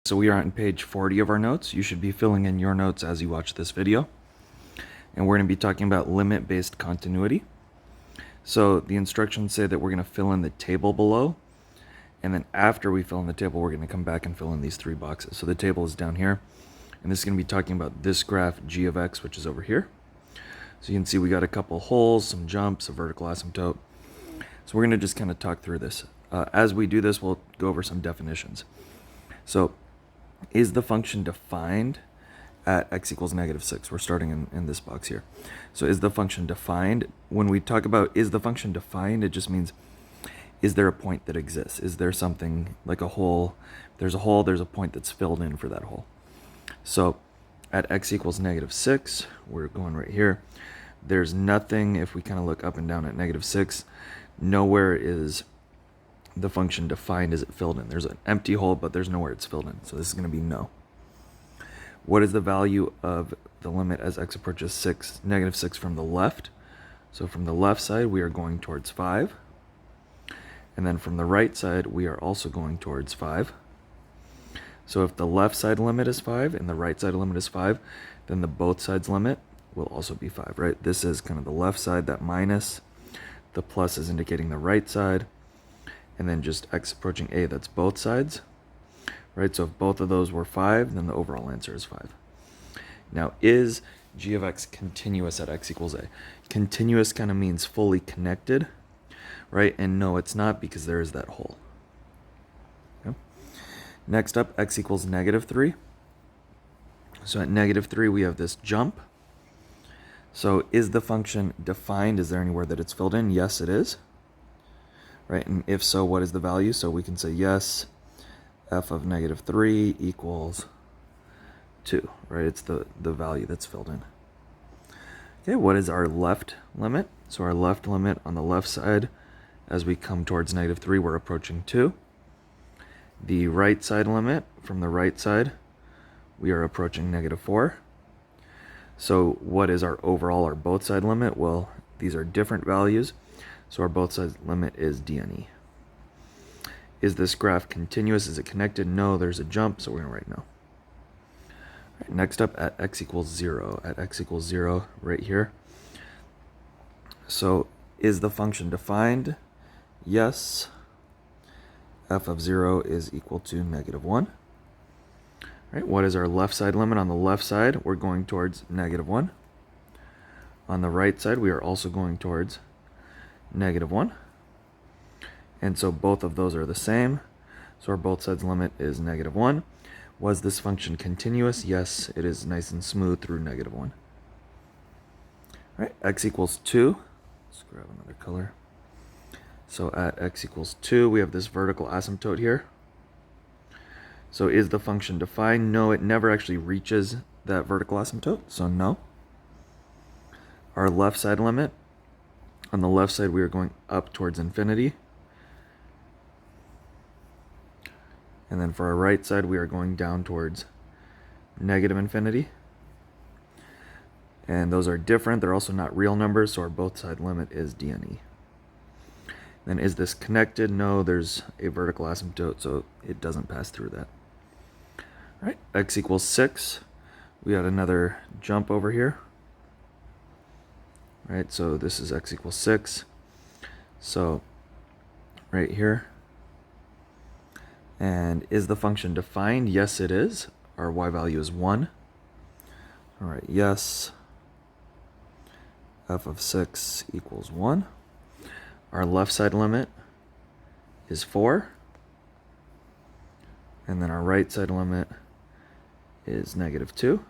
So we are on page 40 of our notes. You should be filling in your notes as you watch this video. And we're going to be talking about limit-based continuity. So the instructions say that we're going to fill in the table below. And then after we fill in the table, we're going to come back and fill in these three boxes. So the table is down here. And this is going to be talking about this graph g of x, which is over here. So you can see we got a couple holes, some jumps, a vertical asymptote. So we're going to just kind of talk through this. As we do this, we'll go over some definitions. So is the function defined at x equals -6? We're starting in this box here. So is the function defined? When we talk about is the function defined, it just means, is there a point that exists? Is there something like a hole? There's a hole, there's a point that's filled in for that hole. So at x equals -6, we're going right here. There's nothing, if we kind of look up and down at -6, nowhere is the function defined. Is it filled in? There's an empty hole, but there's nowhere it's filled in. So this is going to be no. What is the value of the limit as x approaches -6 from the left? So from the left side, we are going towards 5. And then from the right side, we are also going towards 5. So if the left side limit is 5 and the right side limit is 5, then the both sides limit will also be 5, right? This is kind of the left side, that minus. The plus is indicating the right side. And then just x approaching a, that's both sides, right? So if both of those were 5, then the overall answer is 5. Now, is g of x continuous at x equals a? Continuous kind of means fully connected, right? And no, it's not, because there is that hole. Okay. Next up, x equals -3. So at -3, we have this jump. So is the function defined? Is there anywhere that it's filled in? Yes, it is. Right, and if so, what is the value? So we can say yes, f of -3 equals 2, right? It's the value that's filled in. Okay, what is our left limit? So our left limit on the left side, as we come towards -3, we're approaching 2. The right side limit, from the right side, we are approaching -4. So what is our overall, our both side limit? Well, these are different values. So our both sides limit is d and e. Is this graph continuous? Is it connected? No, there's a jump, so we're going to write no. All right, next up, at x equals 0. At x equals 0, right here. So is the function defined? Yes. F of 0 is equal to -1. All right, what is our left side limit? On the left side, we're going towards -1. On the right side, we are also going towards -1. And so both of those are the same. So our both sides limit is -1. Was this function continuous? Yes, it is nice and smooth through -1. All right, x equals 2. Let's grab another color. So at x equals 2, we have this vertical asymptote here. So is the function defined? No, it never actually reaches that vertical asymptote, so no. Our left side limit, on the left side, we are going up towards infinity. And then for our right side, we are going down towards -infinity. And those are different. They're also not real numbers, so our both side limit is d and e. Then is this connected? No, there's a vertical asymptote, so it doesn't pass through that. All right, x equals 6. We got another jump over here. Right, so this is x equals 6. So right here. And is the function defined? Yes, it is. Our y value is 1. All right, yes. F of 6 equals 1. Our left side limit is 4. And then our right side limit is -2.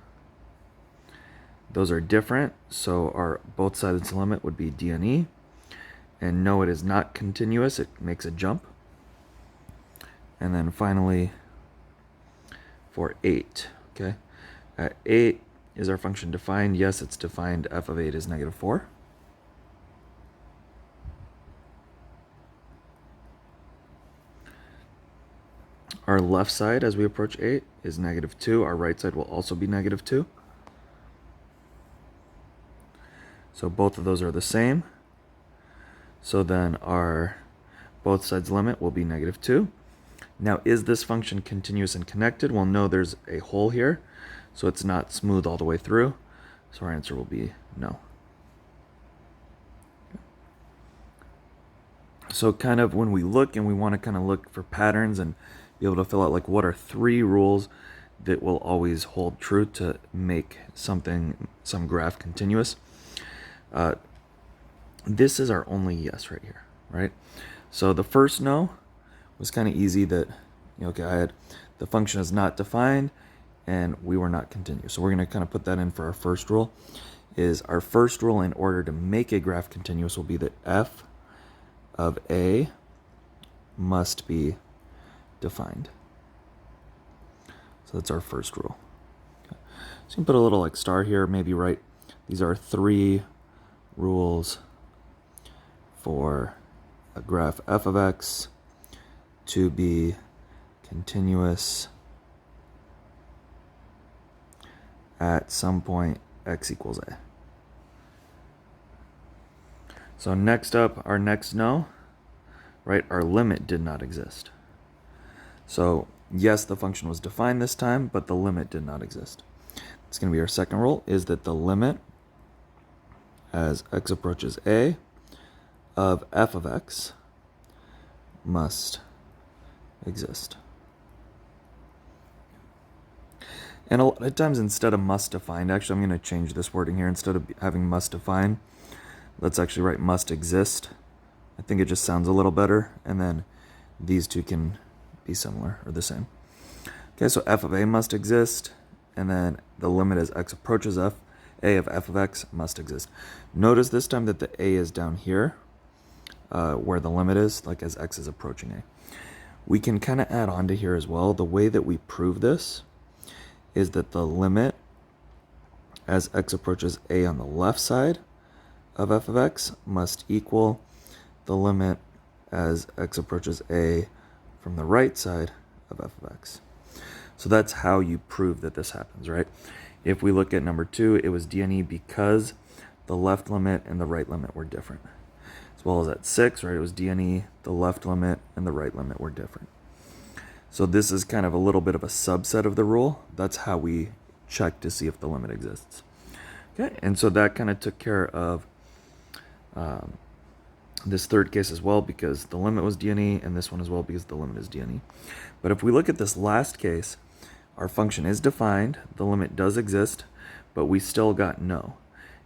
Those are different, so our both sides limit would be d and e. And no, it is not continuous. It makes a jump. And then finally, for 8, okay? At 8, is our function defined? Yes, it's defined. F of 8 is -4. Our left side, as we approach 8, is -2. Our right side will also be -2. So both of those are the same. So then our both sides limit will be -2. Now, is this function continuous and connected? Well, no, there's a hole here, so it's not smooth all the way through. So our answer will be no. So kind of when we look and we want to kind of look for patterns and be able to fill out like what are 3 rules that will always hold true to make some graph continuous. This is our only yes right here, right? So the first no was kind of easy, that, okay, I had the function is not defined and we were not continuous. So we're going to kind of put that in for our first rule. Is our first rule in order to make a graph continuous will be that f of a must be defined. So that's our first rule. Okay. So you can put a little like star here, maybe write these are 3 rules for a graph f of x to be continuous at some point x equals a. So next up, our next no, right? Our limit did not exist. So yes, the function was defined this time, but the limit did not exist. It's going to be our second rule, is that the limit as x approaches a of f of x must exist. And a lot of times instead of must define, actually I'm going to change this wording here. Instead of having must define, let's actually write must exist. I think it just sounds a little better, and then these two can be similar or the same. Okay, so f of a must exist, and then the limit as x approaches a of f of x must exist. Notice this time that the a is down here, where the limit is, like as x is approaching a. We can kind of add on to here as well. The way that we prove this is that the limit as x approaches a on the left side of f of x must equal the limit as x approaches a from the right side of f of x. So that's how you prove that this happens, right? If we look at number 2, it was dne because the left limit and the right limit were different. As well as at 6, right, it was dne, the left limit and the right limit were different. So this is kind of a little bit of a subset of the rule. That's how we check to see if the limit exists. Okay, and so that kind of took care of this third case as well, because the limit was dne, and this one as well because the limit is dne. But if we look at this last case, our function is defined, the limit does exist, but we still got no.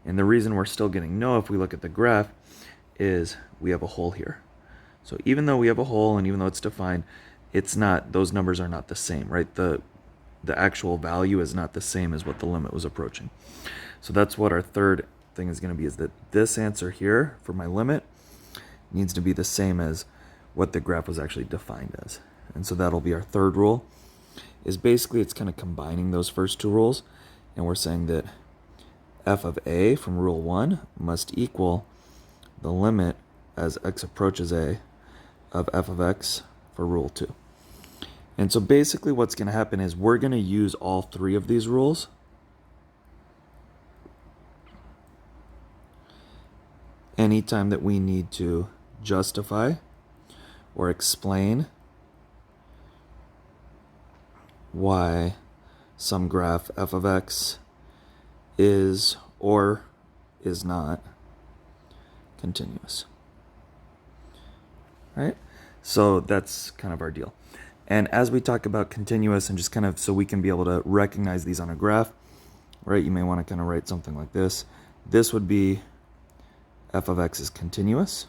And the reason we're still getting no, if we look at the graph, is we have a hole here. So even though we have a hole and even though it's defined, it's not, those numbers are not the same, right? The actual value is not the same as what the limit was approaching. So that's what our third thing is going to be, is that this answer here for my limit needs to be the same as what the graph was actually defined as. And so that'll be our third rule, is basically it's kind of combining those first 2 rules, and we're saying that f of a from rule 1 must equal the limit as x approaches a of f of x for rule 2. And so basically what's going to happen is we're going to use all 3 of these rules anytime that we need to justify or explain why some graph f of x is or is not continuous. Right? So that's kind of our deal. And as we talk about continuous, and just kind of so we can be able to recognize these on a graph, right, you may want to kind of write something like this. This would be f of x is continuous.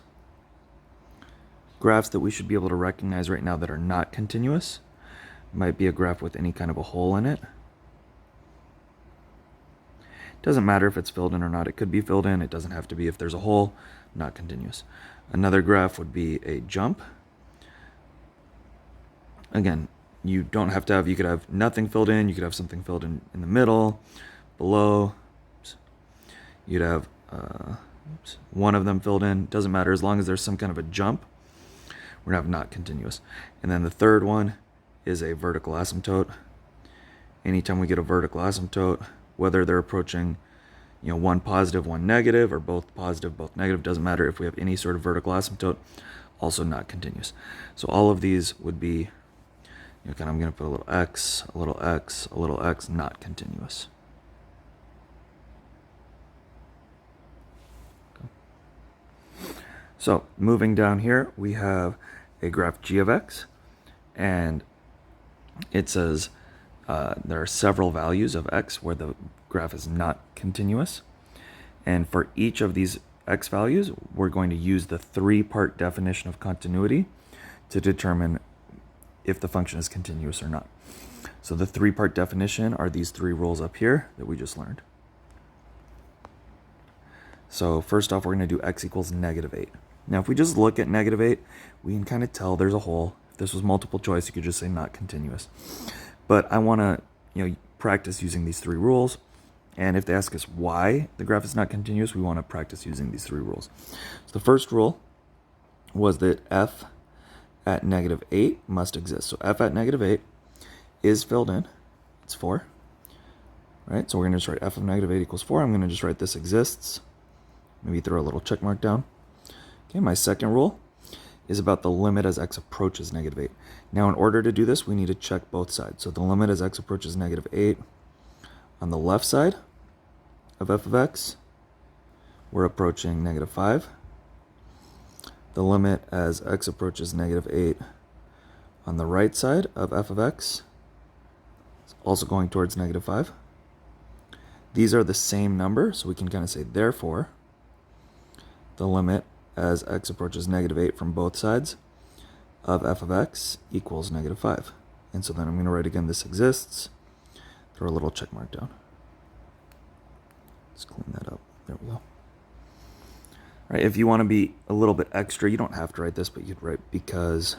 Graphs that we should be able to recognize right now that are not continuous might be a graph with any kind of a hole in it. Doesn't matter if it's filled in or not. It could be filled in. It doesn't have to be. If there's a hole, not continuous. Another graph would be a jump. Again, you don't have to have, you could have nothing filled in. You could have something filled in the middle, below. You'd have one of them filled in. Doesn't matter as long as there's some kind of a jump. We're going to have not continuous. And then the third one is a vertical asymptote. Anytime we get a vertical asymptote, whether they're approaching, one positive, one negative, or both positive, both negative, doesn't matter. If we have any sort of vertical asymptote, also not continuous. So all of these would be Okay, I'm going to put a little x, a little x, a little x, not continuous. Okay. So moving down here, we have a graph g of x, and it says there are several values of x where the graph is not continuous. And for each of these x values, we're going to use the three-part definition of continuity to determine if the function is continuous or not. So the three-part definition are these three rules up here that we just learned. So first off, we're going to do x equals -8. Now, if we just look at -8, we can kind of tell there's a hole. If this was multiple choice, you could just say not continuous. But I want to, practice using these three rules. And if they ask us why the graph is not continuous, we want to practice using these three rules. So the first rule was that f at -8 must exist. So f at -8 is filled in. It's 4. Right? So we're going to just write f of -8 equals 4. I'm going to just write this exists. Maybe throw a little check mark down. Okay, my second rule is about the limit as x approaches -8. Now, in order to do this, we need to check both sides. So the limit as x approaches -8, on the left side of f of x, we're approaching -5. The limit as x approaches -8 on the right side of f of x is also going towards -5. These are the same number, so we can kind of say, therefore, the limit as x approaches -8 from both sides of f of x equals -5. And so then I'm going to write again, this exists. Throw a little check mark down. Let's clean that up. There we go. All right, if you want to be a little bit extra, you don't have to write this, but you'd write because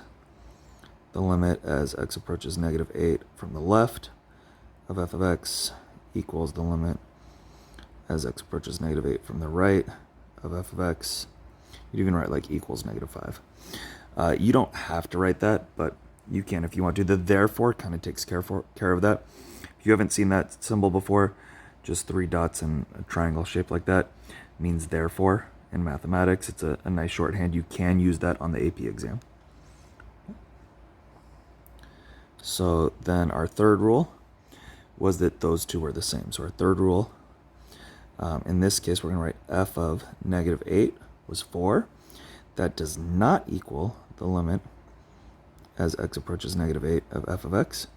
the limit as x approaches -8 from the left of f of x equals the limit as x approaches -8 from the right of f of x. You'd even write like equals -5. You don't have to write that, but you can if you want to. The therefore kind of takes care of that. If you haven't seen that symbol before, just 3 dots in a triangle shape like that means therefore in mathematics. It's a nice shorthand. You can use that on the AP exam. So then our third rule was that those two were the same. So our third rule, in this case, we're going to write f of -8 was 4. That does not equal the limit as x approaches -8 of f of x.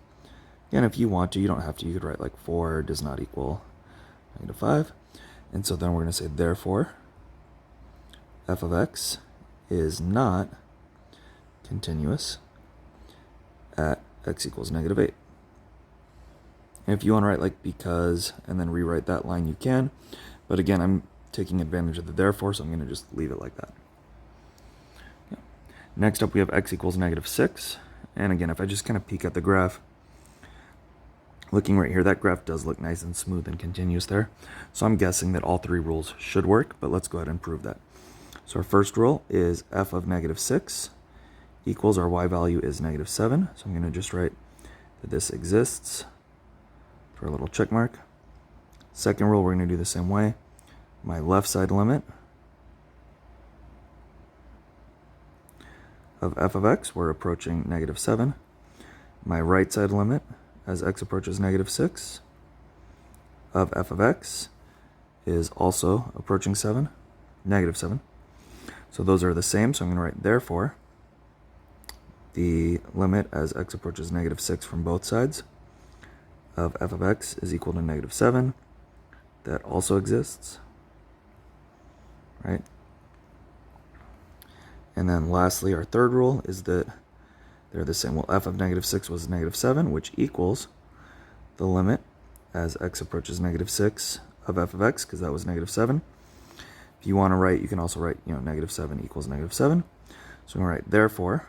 Again, if you want to, you don't have to. You could write like 4 does not equal -5. And so then we're going to say, therefore, f of x is not continuous at x equals -8. And if you want to write like because and then rewrite that line, you can. But again, I'm taking advantage of the therefore, so I'm going to just leave it like that. Yeah. Next up, we have x equals -6. And again, if I just kind of peek at the graph, looking right here, that graph does look nice and smooth and continuous there. So I'm guessing that all three rules should work, but let's go ahead and prove that. So our first rule is f of -6 equals our y value is -7. So I'm going to just write that this exists for a little check mark. Second rule, we're going to do the same way. My left side limit of f of x, we're approaching -7. My right side limit as x approaches -6 of f of x is also approaching -7. So those are the same, so I'm going to write therefore the limit as x approaches -6 from both sides of f of x is equal to -7. That also exists, right? And then lastly, our third rule is that they're the same. Well, f of -6 was -7, which equals the limit as x approaches -6 of f of x, because that was -7. If you want to write, you can also write, -7 equals -7. So I'm going to write therefore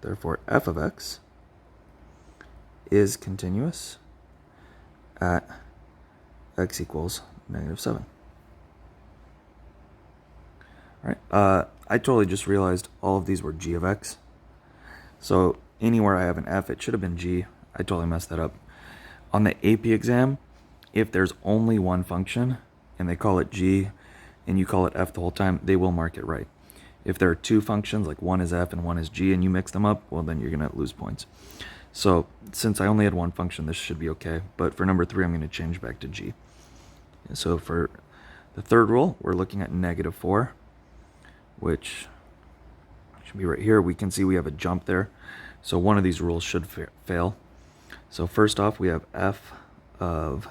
therefore f of x is continuous at x equals -7. All right. I totally just realized all of these were g of x. So anywhere I have an f, it should have been g. I totally messed that up. On the AP exam, if there's only one function and they call it g and you call it f the whole time, they will mark it right. If there are two functions, like one is f and one is g, and you mix them up, well, then you're going to lose points. So since I only had one function, this should be okay. But for number 3, I'm going to change back to g. So for the third rule, we're looking at -4, which should be right here. We can see we have a jump there. So one of these rules should fail. So first off, we have f of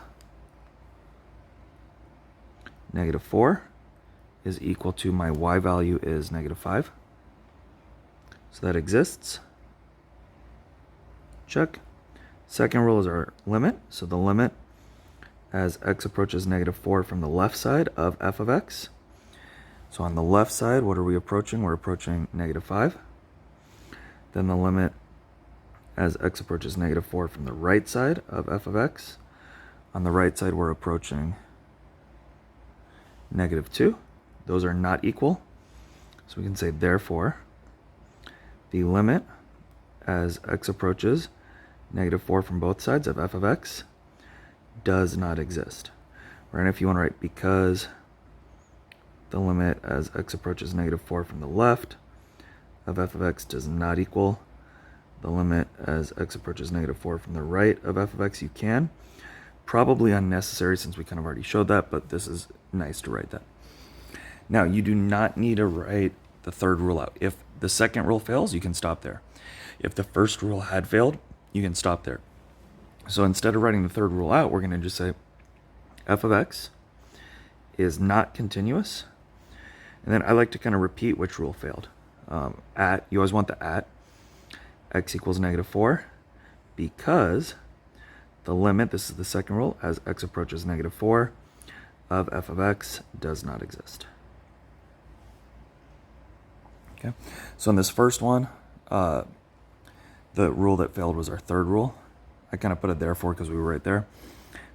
-4 is equal to my y value is -5. So that exists. Check. Second rule is our limit. So the limit as x approaches -4 from the left side of f of x. So on the left side, what are we approaching? We're approaching -5. Then the limit as x approaches -4 from the right side of f of x. On the right side, we're approaching -2. Those are not equal. So we can say, therefore, the limit as x approaches -4 from both sides of f of x does not exist. Right? If you want to write because the limit as x approaches -4 from the left of f of x does not equal the limit as x approaches -4 from the right of f of x, you can. Probably unnecessary since we kind of already showed that, but this is nice to write that. Now, you do not need to write the third rule out. If the second rule fails, you can stop there. If the first rule had failed, you can stop there. So instead of writing the third rule out, we're going to just say f of x is not continuous. And then I like to kind of repeat which rule failed. You always want the at. X equals -4 because the limit, this is the second rule, as x approaches -4 of f of x does not exist. Okay, so in this first one, the rule that failed was our third rule. I kind of put it therefore because we were right there.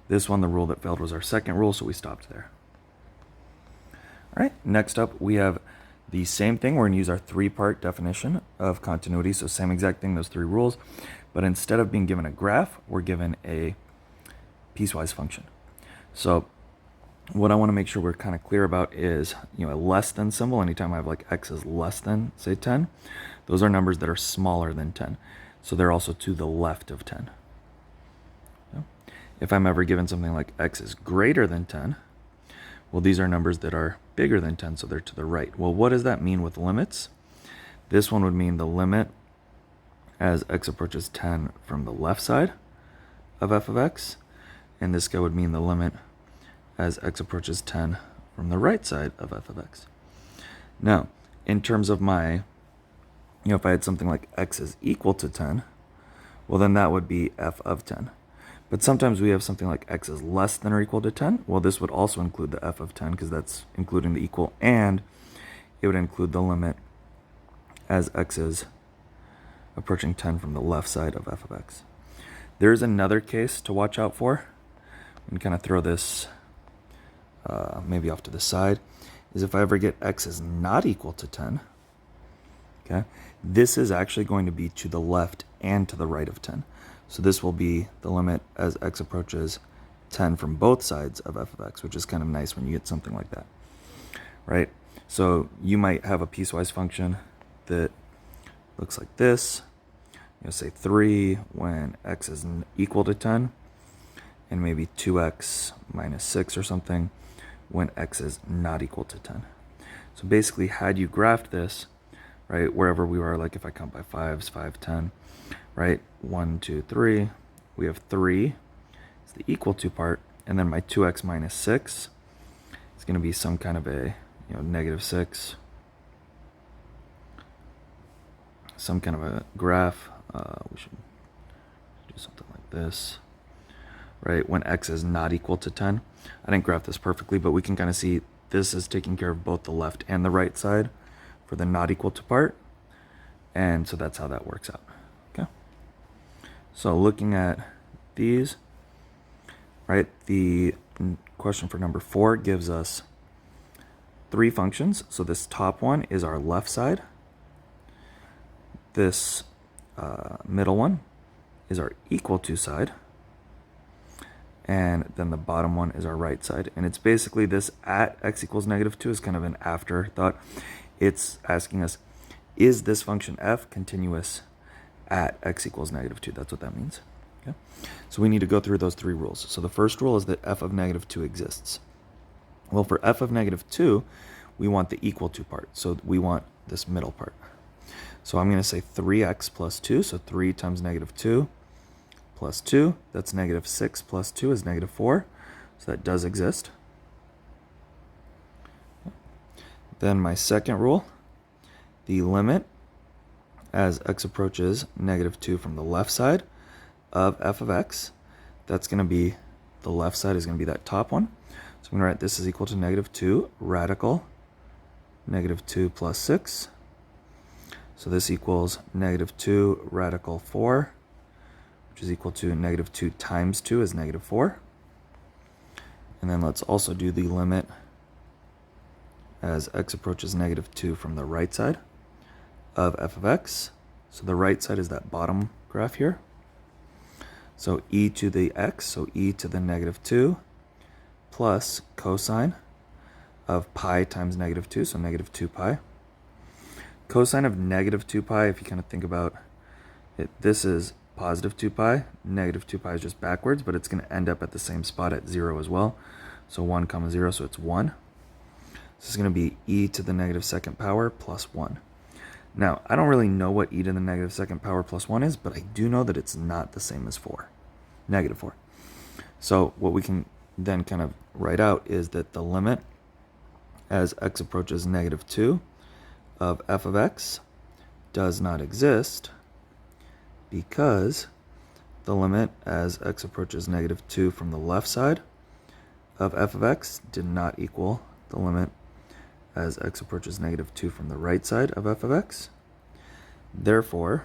This one, the rule that failed was our second rule, so we stopped there. All right, next up we have the same thing. We're going to use our 3-part definition of continuity, so same exact thing, those 3 rules, but instead of being given a graph, we're given a piecewise function. So what I want to make sure we're kind of clear about is, a less than symbol. Anytime I have like x is less than, say, 10, those are numbers that are smaller than 10. So they're also to the left of 10. If I'm ever given something like x is greater than 10, well, these are numbers that are bigger than 10, so they're to the right. Well, what does that mean with limits? This one would mean the limit as x approaches 10 from the left side of f of x, and this guy would mean the limit as x approaches 10 from the right side of f of x. Now, in terms of my, if I had something like x is equal to 10, well, then that would be f of 10. But sometimes we have something like x is less than or equal to 10. Well, this would also include the f of 10 because that's including the equal, and it would include the limit as x is approaching 10 from the left side of f of x. There's another case to watch out for. We can kind of throw this maybe off to the side, is if I ever get x is not equal to 10, okay, this is actually going to be to the left and to the right of 10. So this will be the limit as x approaches 10 from both sides of f of x, which is kind of nice when you get something like that, right? So you might have a piecewise function that looks like this. Say 3 when x is equal to 10, and maybe 2x minus 6 or something when x is not equal to 10. So basically, had you graphed this, right, wherever we are, like if I count by 5s, 5, 10, right, 1, 2, 3, we have 3, it's the equal to part, and then my 2x minus 6 is going to be some kind of a, -6, some kind of a graph. We should do something like this, right, when x is not equal to 10. I didn't graph this perfectly, but we can kind of see this is taking care of both the left and the right side for the not equal to part, and so that's how that works out. Okay, so looking at these, right, the question for number 4 gives us 3 functions. So this top one is our left side, this middle one is our equal to side, and then the bottom one is our right side. And it's basically this at x equals -2 is kind of an afterthought. It's asking us, is this function f continuous at x equals -2? That's what that means. Okay? So we need to go through those three rules. So the first rule is that f of -2 exists. Well, for f of -2, we want the equal to part. So we want this middle part. So I'm going to say 3x plus 2. So 3 times -2 plus 2. That's -6 plus 2 is -4. So that does exist. Then my second rule, the limit as x approaches -2 from the left side of f of x, that's going to be, the left side is going to be that top one. So I'm going to write this is equal to -2 radical -2 plus 6. So this equals -2 radical 4, which is equal to -2 times 2 is -4. And then let's also do the limit as x approaches -2 from the right side of f of x. So the right side is that bottom graph here. So e to the x, so e to the -2 plus cosine of pi times -2, so -2 pi. Cosine of -2 pi, if you kind of think about it, this is positive 2 pi. -2 pi is just backwards, but it's going to end up at the same spot at 0 as well. So 1 comma 0, so it's 1. This is going to be e to the -2nd power plus 1. Now, I don't really know what e to the -2nd power plus 1 is, but I do know that it's not the same as 4, -4. So what we can then kind of write out is that the limit as x approaches -2 of f of x does not exist because the limit as x approaches -2 from the left side of f of x did not equal the limit as x approaches -2 from the right side of f of x. Therefore,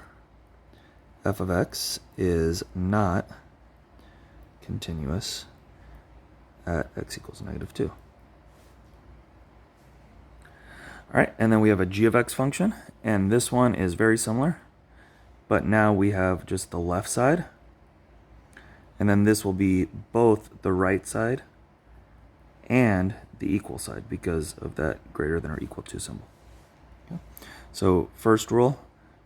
f of x is not continuous at x equals -2. All right, and then we have a g of x function, and this one is very similar, but now we have just the left side, and then this will be both the right side and the equal side because of that greater than or equal to symbol. Okay. So first rule,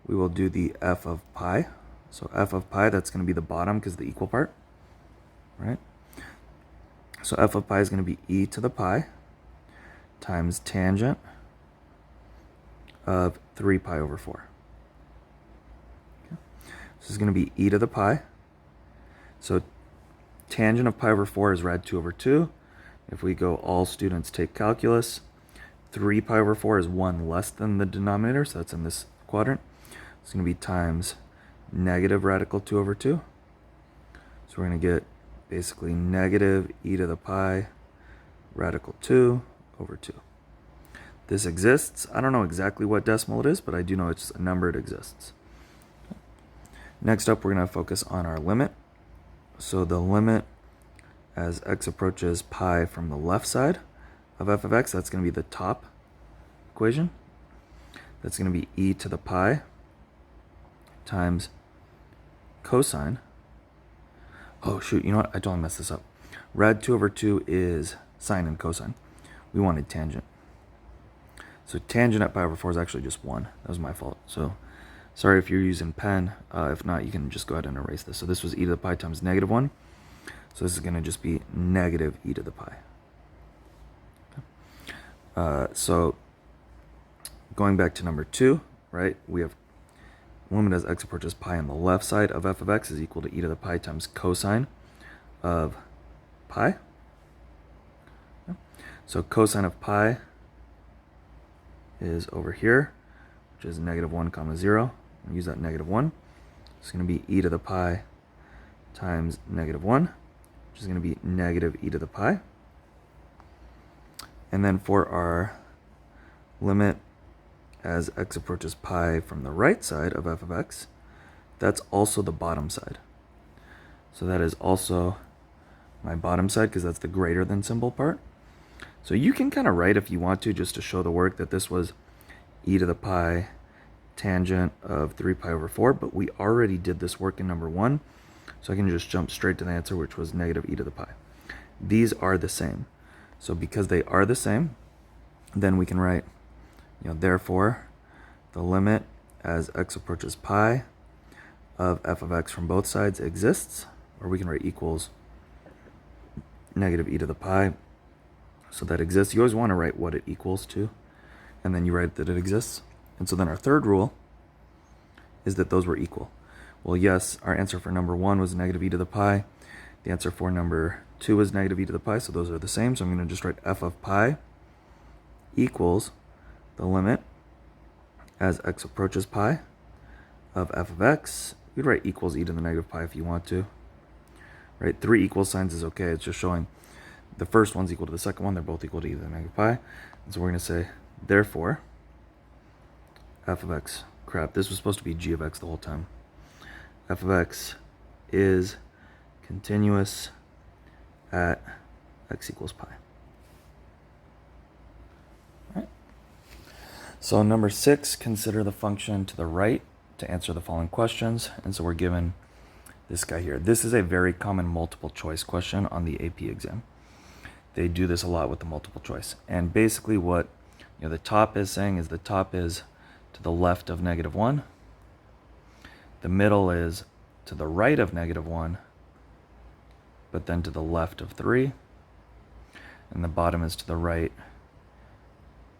we will do the f of pi. So f of pi, that's going to be the bottom because the equal part, right? So f of pi is going to be e to the pi times tangent of 3 pi over 4. Okay. So this is going to be e to the pi. So tangent of pi over 4 is rad 2 over 2. If we go all students take calculus, 3 pi over 4 is 1 less than the denominator, so that's in this quadrant. It's going to be times negative radical 2 over 2. So we're going to get basically negative e to the pi radical 2 over 2. This exists. I don't know exactly what decimal it is, but I do know it's a number, it exists. Next up, we're going to focus on our limit. So the limit as x approaches pi from the left side of f of x, that's going to be the top equation. That's going to be e to the pi times cosine. Oh, shoot, you know what? I totally messed this up. Rad 2 over 2 is sine and cosine. We wanted tangent. So tangent at pi over 4 is actually just 1. That was my fault. So sorry if you're using pen. If not, you can just go ahead and erase this. So this was e to the pi times -1. So this is going to just be negative e to the pi. Okay. So going back to number 2, right, we have limit as x approaches pi on the left side of f of x is equal to e to the pi times cosine of pi. Okay. So cosine of pi is over here, which is -1 comma 0. I'll use that -1. It's going to be e to the pi times -1. Which is going to be negative e to the pi. And then for our limit as x approaches pi from the right side of f of x, that's also the bottom side. So that is also my bottom side because that's the greater than symbol part. So you can kind of write if you want to, just to show the work, that this was e to the pi tangent of 3 pi over 4, but we already did this work in number 1. So I can just jump straight to the answer, which was negative e to the pi. These are the same. So because they are the same, then we can write Therefore, the limit as x approaches pi of f of x from both sides exists, or we can write equals negative e to the pi. So that exists. You always want to write what it equals to, and then you write that it exists. And so then our third rule is that those were equal. Well, yes, our answer for number 1 was negative e to the pi. The answer for number 2 was negative e to the pi, so those are the same. So I'm going to just write f of pi equals the limit as x approaches pi of f of x. You'd write equals e to the negative pi if you want to. Right? 3 equal signs is okay. It's just showing the first one's equal to the second one. They're both equal to e to the negative pi. And so we're going to say, therefore, f of x, crap, this was supposed to be g of x the whole time. F of x is continuous at x equals pi. All right. So number 6, consider the function to the right to answer the following questions. And so we're given this guy here. This is a very common multiple choice question on the AP exam. They do this a lot with the multiple choice. And basically what the top is saying is the top is to the left of negative 1. The middle is to the right of negative 1, but then to the left of 3. And the bottom is to the right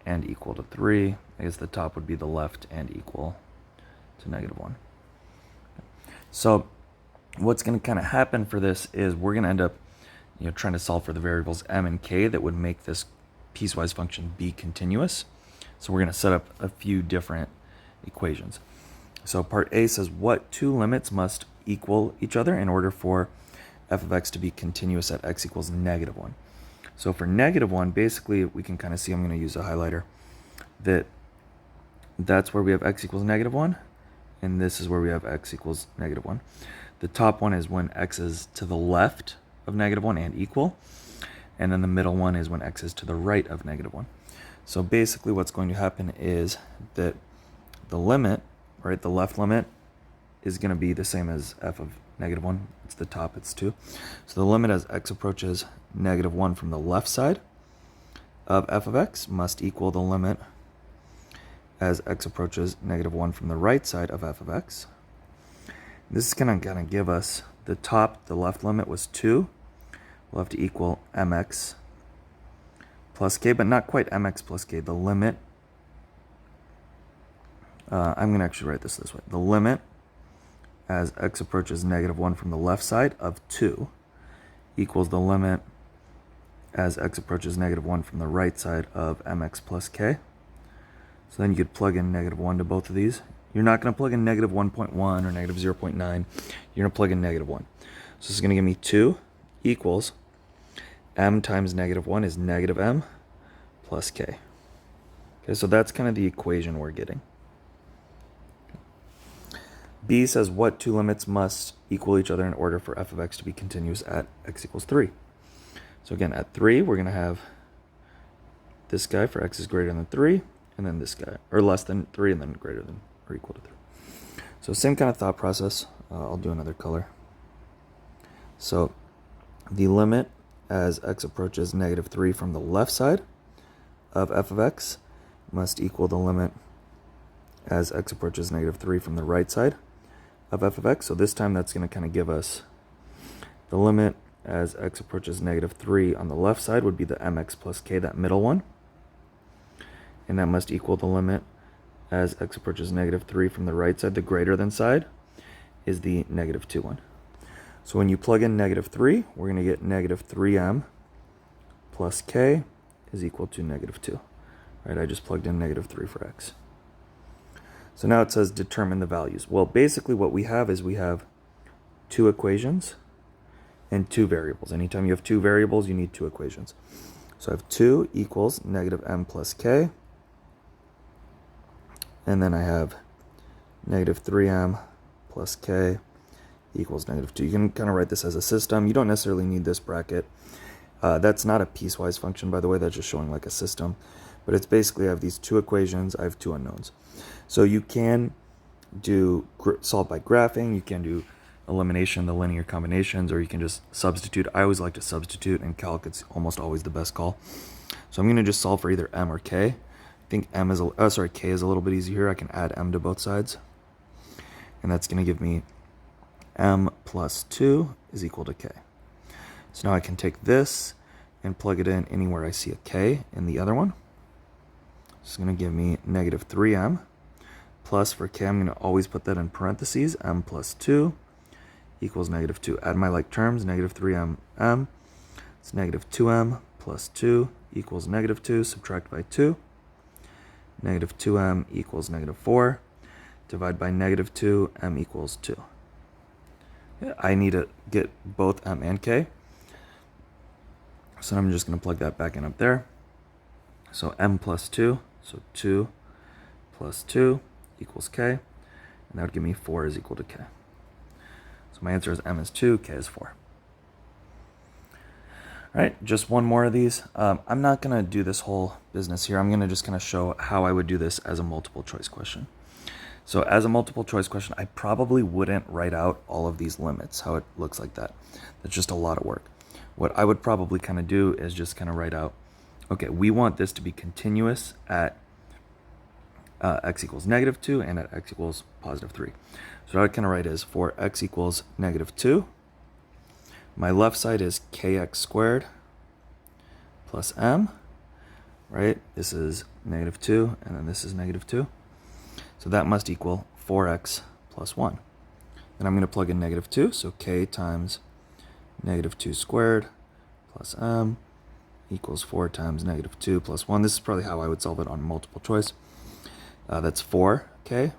and equal to 3. I guess the top would be the left and equal to negative 1. So what's going to kind of happen for this is we're going to end up trying to solve for the variables m and k that would make this piecewise function be continuous. So we're going to set up a few different equations. So part A says what two limits must equal each other in order for f of x to be continuous at x equals negative 1. So for negative 1, basically we can kind of see, I'm going to use a highlighter, that's where we have x equals negative 1, and this is where we have x equals negative 1. The top one is when x is to the left of negative 1 and equal, and then the middle one is when x is to the right of negative 1. So basically what's going to happen is that the limit, right, the left limit is going to be the same as f of negative 1. It's the top, it's 2. So the limit as x approaches negative 1 from the left side of f of x must equal the limit as x approaches negative 1 from the right side of f of x. This is going to give us the top, the left limit was 2. We'll have to equal mx plus k, but not quite mx plus k. The limit, I'm going to actually write this way. The limit as x approaches negative 1 from the left side of 2 equals the limit as x approaches negative 1 from the right side of mx plus k. So then you could plug in negative 1 to both of these. You're not going to plug in negative 1.1 or negative 0.9. You're going to plug in negative 1. So this is going to give me 2 equals m times negative 1 is negative m plus k. Okay, so that's kind of the equation we're getting. B says what two limits must equal each other in order for f of x to be continuous at x equals 3. So again, at 3, we're going to have this guy for x is greater than 3, and then this guy, or less than 3, and then greater than or equal to 3. So same kind of thought process. I'll do another color. So the limit as x approaches negative 3 from the left side of f of x must equal the limit as x approaches negative 3 from the right side of f of x. So this time that's going to kind of give us the limit as x approaches negative 3 on the left side would be the mx plus k, that middle one. And that must equal the limit as x approaches negative 3 from the right side, the greater than side, is the negative 2 one. So when you plug in negative 3, we're going to get negative 3m plus k is equal to negative 2. Right, I just plugged in negative 3 for x. So now it says determine the values. Well, basically what we have is we have two equations and two variables. Anytime you have two variables, you need two equations. So I have 2 equals negative m plus k. And then I have negative 3m plus k equals negative 2. You can kind of write this as a system. You don't necessarily need this bracket. That's not a piecewise function, by the way. That's just showing like a system. But it's basically I have these two equations. I have two unknowns. So you can do solve by graphing. You can do elimination, the linear combinations, or you can just substitute. I always like to substitute. In calc, it's almost always the best call. So I'm going to just solve for either m or k. think k is a little bit easier here. I can add m to both sides. And that's going to give me m plus 2 is equal to k. So now I can take this and plug it in anywhere I see a k in the other one. It's going to give me negative 3m plus, for k, I'm going to always put that in parentheses, m plus 2 equals negative 2. Add my like terms, negative 3m, m. It's negative 2m plus 2 equals negative 2. Subtract by 2. Negative 2m equals negative 4. Divide by negative 2, m equals 2. I need to get both m and k. So I'm just going to plug that back in up there. So m plus 2, so 2 plus 2 equals k. And that would give me 4 is equal to k. So my answer is m is 2, k is 4. All right, just one more of these. I'm not going to do this whole business here. I'm going to just kind of show how I would do this as a multiple choice question. So as a multiple choice question, I probably wouldn't write out all of these limits, how it looks like that. That's just a lot of work. What I would probably kind of do is just kind of write out, okay, we want this to be continuous at x equals negative 2 and at x equals positive 3. So what I kind of write is for x equals negative 2, my left side is kx squared plus m, right? This is negative 2, and then this is negative 2. So that must equal 4x plus 1. Then I'm going to plug in negative 2, so k times negative 2 squared plus m equals 4 times negative 2 plus 1. This is probably how I would solve it on multiple choice. That's 4k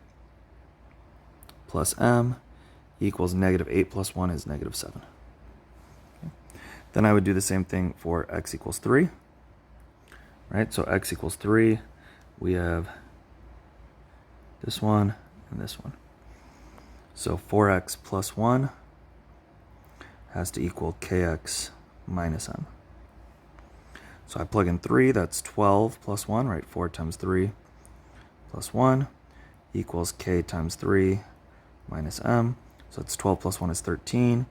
plus m equals negative 8 plus 1 is negative 7. Okay. Then I would do the same thing for x equals 3. Right, so x equals 3, we have this one and this one. So 4x plus 1 has to equal kx minus m. So I plug in 3, that's 12 plus 1, right? 4 times 3 plus 1 equals k times 3 minus m. So it's 12 plus 1 is 13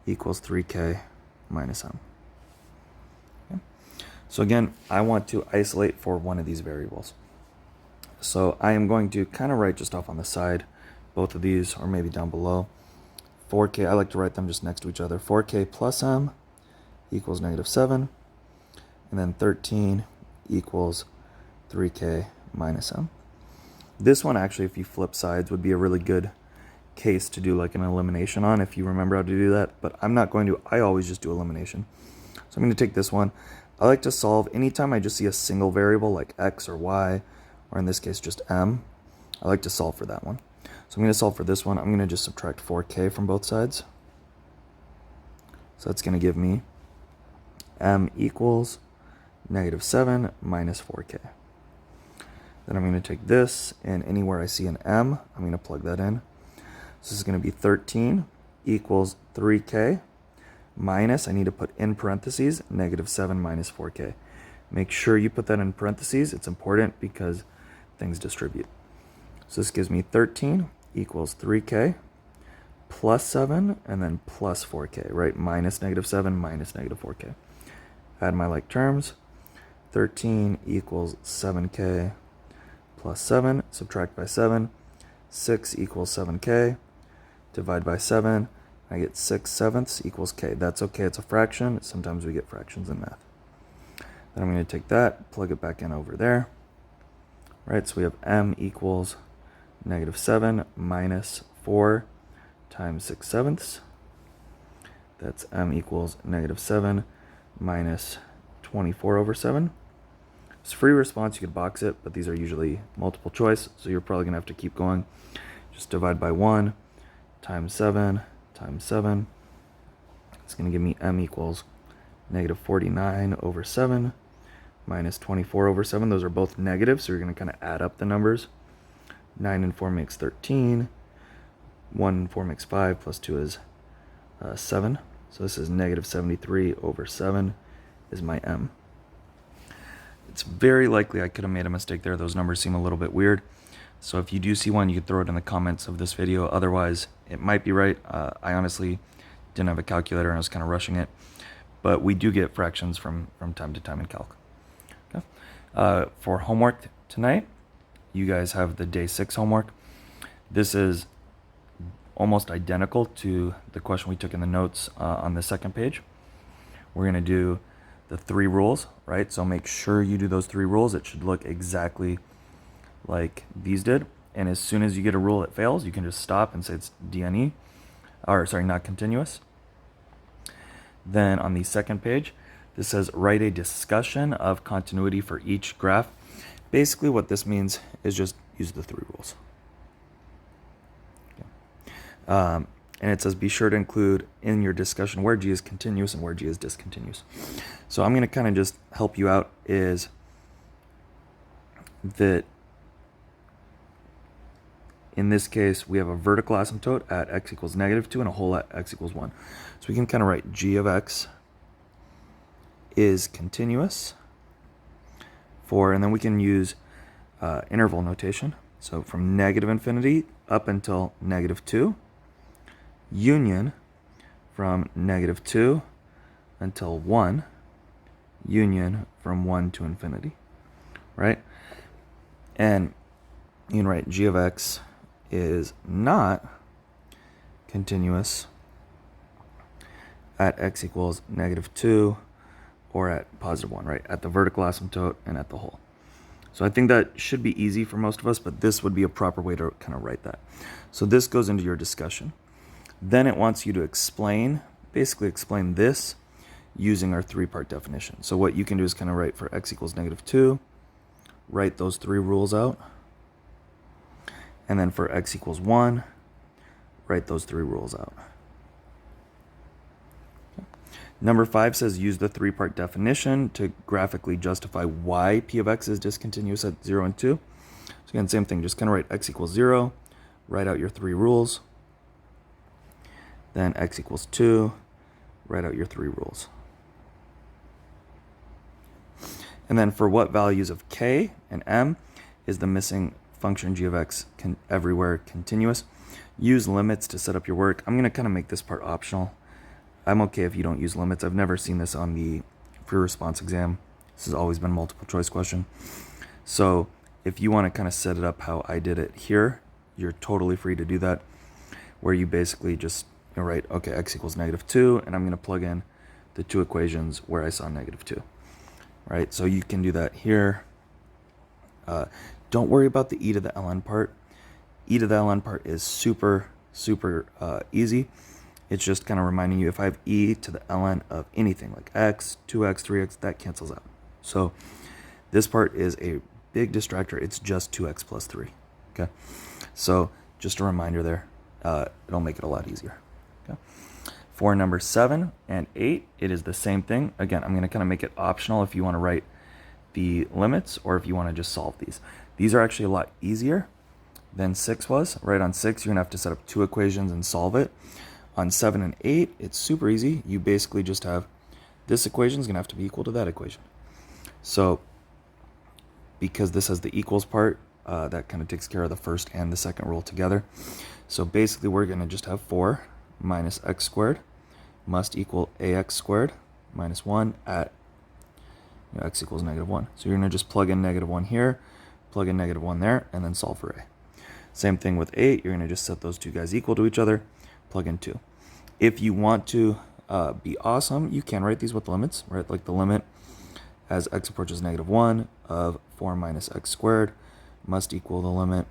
equals 3k minus m. Okay. So again, I want to isolate for one of these variables. So I am going to kind of write just off on the side, both of these, or maybe down below. 4k, I like to write them just next to each other. 4k plus m equals negative 7. And then 13 equals 3k minus m. This one actually, if you flip sides, would be a really good case to do like an elimination on, if you remember how to do that. But I'm not going to. I always just do elimination. So I'm going to take this one. I like to solve anytime I just see a single variable like x or y, or in this case just m. I like to solve for that one. So I'm going to solve for this one. I'm going to just subtract 4k from both sides. So that's going to give me m equals negative 7 minus 4k. Then I'm going to take this, and anywhere I see an m, I'm going to plug that in. So this is going to be 13 equals 3k minus, I need to put in parentheses, negative 7 minus 4k. Make sure you put that in parentheses. It's important because things distribute. So this gives me 13 equals 3k plus 7 and then plus 4k, right? Minus negative 7 minus negative 4k. Add my like terms. 13 equals 7k plus 7, subtract by 7, 6 equals 7k, divide by 7, I get 6 sevenths equals k. That's okay, it's a fraction. Sometimes we get fractions in math. Then I'm going to take that, plug it back in over there. Right, so we have m equals negative 7 minus 4 times 6 sevenths. That's m equals negative 7 minus 24 over 7. It's a free response, you could box it, but these are usually multiple choice, so you're probably going to have to keep going. Just divide by 1 times 7 times 7. It's going to give me m equals negative 49 over 7 minus 24 over 7. Those are both negative, so you're going to kind of add up the numbers. 9 and 4 makes 13. 1 and 4 makes 5, plus 2 is 7. So this is negative 73 over 7 is my m. It's very likely I could have made a mistake there. Those numbers seem a little bit weird. So if you do see one, you can throw it in the comments of this video. Otherwise, it might be right. I honestly didn't have a calculator and I was kind of rushing it. But we do get fractions from time to time in calc. Okay. For homework tonight, you guys have the day 6 homework. This is almost identical to the question we took in the notes on the second page. We're going to do the 3 rules, right? So make sure you do those 3 rules. It should look exactly like these did. And as soon as you get a rule that fails, you can just stop and say it's DNE, or sorry, not continuous. Then on the second page, this says write a discussion of continuity for each graph. Basically what this means is just use the 3 rules. Okay. And it says be sure to include in your discussion where G is continuous and where G is discontinuous. So I'm going to kind of just help you out is that in this case, we have a vertical asymptote at x equals -2 and a hole at x equals 1. So we can kind of write g of x is continuous for, and then we can use interval notation. So from -infinity up until -2, union from -2 until 1, union from 1 to infinity, right? And you can write g of x is not continuous at x equals -2 or at +1, right? At the vertical asymptote and at the hole. So I think that should be easy for most of us, but this would be a proper way to kind of write that. So this goes into your discussion. Then it wants you to explain, basically explain this using our 3-part definition. So what you can do is kind of write for x equals -2, write those 3 rules out. And then for x equals 1, write those 3 rules out. Okay. Number 5 says use the 3-part definition to graphically justify why p of x is discontinuous at 0 and 2. So again, same thing, just kind of write x equals 0, write out your 3 rules. Then x equals 2, write out your 3 rules. And then for what values of k and m is the missing function g of x everywhere continuous, use limits to set up your work. I'm going to kind of make this part optional. I'm okay if you don't use limits. I've never seen this on the free response exam. This has always been a multiple choice question. So if you want to kind of set it up how I did it here, you're totally free to do that, where you basically just write, okay, x equals -2, and I'm going to plug in the 2 equations where I saw -2, right? So you can do that here. Don't worry about the e to the ln part. E to the ln part is super easy. It's just kind of reminding you if I have e to the ln of anything like x, 2x, 3x, that cancels out. So this part is a big distractor. It's just 2x plus 3. Okay, so just a reminder there. It'll make it a lot easier. Okay. For number 7 and 8, it is the same thing. Again, I'm going to kind of make it optional if you want to write the limits or if you want to just solve these. These are actually a lot easier than 6 was. Right, on 6, you're going to have to set up 2 equations and solve it. On 7 and 8, it's super easy. You basically just have this equation is going to have to be equal to that equation. So because this has the equals part, that kind of takes care of the first and the second rule together. So basically we're going to just have 4 minus x squared must equal ax squared minus 1 at x equals -1. So you're going to just plug in -1 here, plug in -1 there, and then solve for a. Same thing with 8. You're going to just set those two guys equal to each other, plug in 2. If you want to be awesome, you can write these with limits, right? Like the limit as x approaches -1 of 4 minus x squared must equal the limit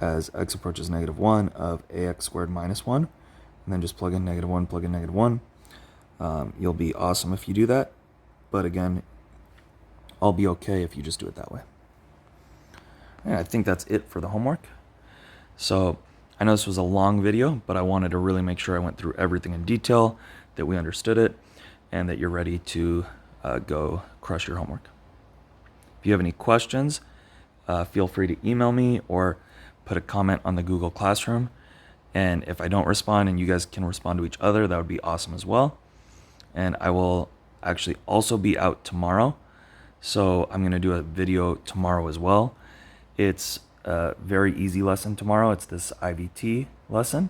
as x approaches -1 of ax squared minus 1. And then just plug in -1, plug in -1. You'll be awesome if you do that. But again, I'll be okay if you just do it that way. And I think that's it for the homework. So I know this was a long video, but I wanted to really make sure I went through everything in detail, that we understood it, and that you're ready to go crush your homework. If you have any questions, feel free to email me or put a comment on the Google Classroom. And if I don't respond and you guys can respond to each other, that would be awesome as well. And I will actually also be out tomorrow. So I'm going to do a video tomorrow as well. It's a very easy lesson tomorrow. It's this IVT lesson.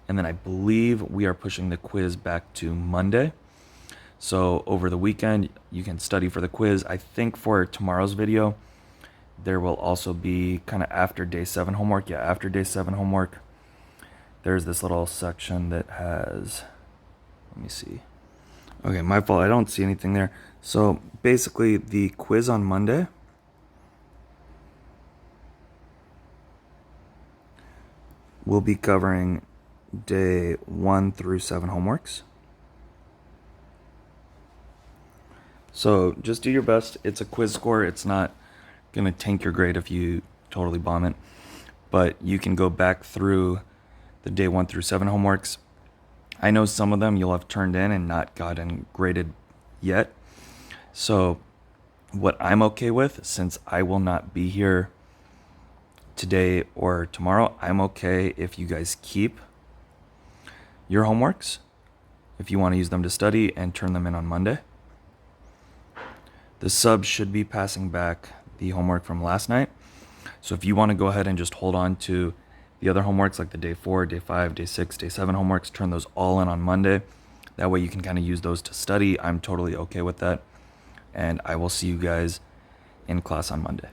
And then I believe we are pushing the quiz back to Monday. So over the weekend, you can study for the quiz. I think for tomorrow's video, there will also be kind of after day 7 homework. Yeah, after day 7 homework, there's this little section that has, let me see. Okay, my fault. I don't see anything there. So basically, the quiz on Monday will be covering day 1 through 7 homeworks. So just do your best. It's a quiz score. It's not going to tank your grade if you totally bomb it. But you can go back through the day 1 through 7 homeworks. I know some of them you'll have turned in and not gotten graded yet. So what I'm okay with, since I will not be here today or tomorrow, I'm okay if you guys keep your homeworks, if you want to use them to study, and turn them in on Monday. The subs should be passing back the homework from last night. So if you want to go ahead and just hold on to the other homeworks, like the day 4, day 5, day 6, day 7 homeworks, turn those all in on Monday. That way you can kind of use those to study. I'm totally okay with that. And I will see you guys in class on Monday.